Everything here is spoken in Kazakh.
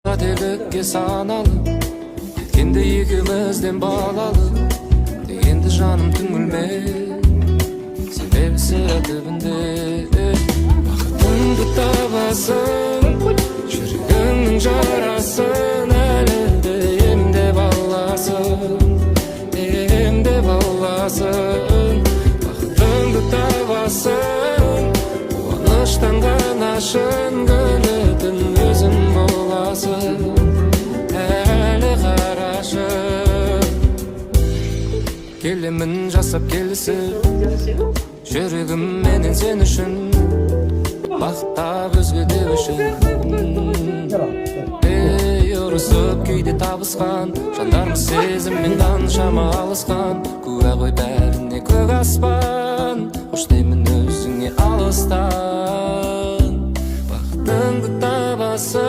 Қателікке саналы кеткенде екеумізден балалы дегенді жаным түңілме себебі сірә түбінде бақытыңды табасың жүрегіңнің жарасын әлі де емдеп аласың емдеп аласың бақытыңды табасың қуаныштан ғана шын гүлетін өзің боласың әлі қарашы келемін жасап келісіп жүрегім менен сен үшін бақыттап өзгедеу үшін ұрысып күйде табысқан жандармыз сезіммен қаншама алысқан куә ғой бәріне көк аспан қош деймін өзіңе алыстан бақытыңды табасың